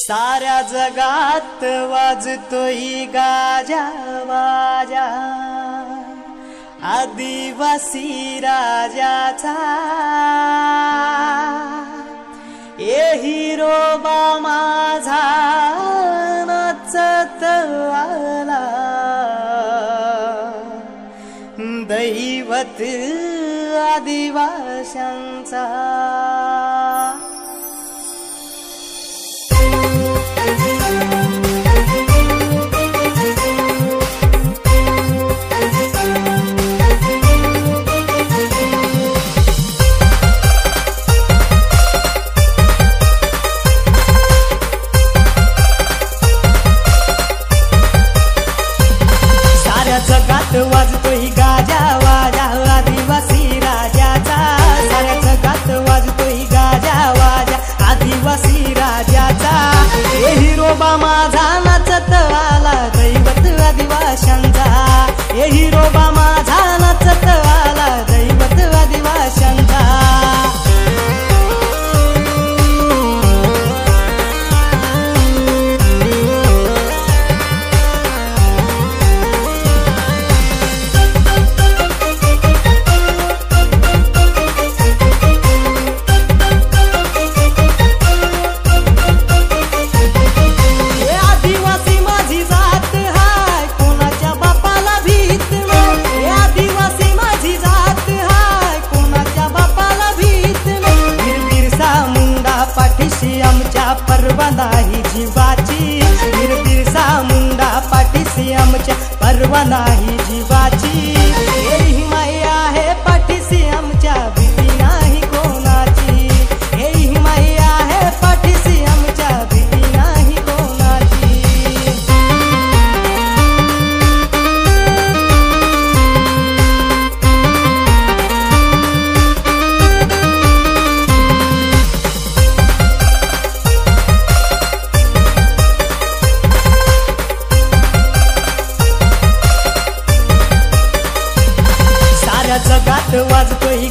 साऱ्या जगात वाजतोय गाजा वाजा आदिवासी राजाचा ए हिरोबा माझा नाचत आला दैवत आदिवाशांचा। जगात वाजतोय गाजा वाजा आदिवासी राजाचा, साऱ्या जगात वाजतोय गाजा वाजा आदिवासी राजाचा। ए हिरोबा माझा नाचत आला दैवत आदिवाशांचा, ए हिरोबा माझा नाचत आला दैवत आदिवाशांचा। आमच्या परवा नाही जीवाची, वीर बिरसा मुंडा पाठीशी आमच्या परवा नाही जीवाची। हे हिमाई आहे पाठीशी आमच्या भीती नाही कोणाची, हे हिमाई आहे पाठीशी आमच्या भीती नाही कोणाची। जगात वाजतोय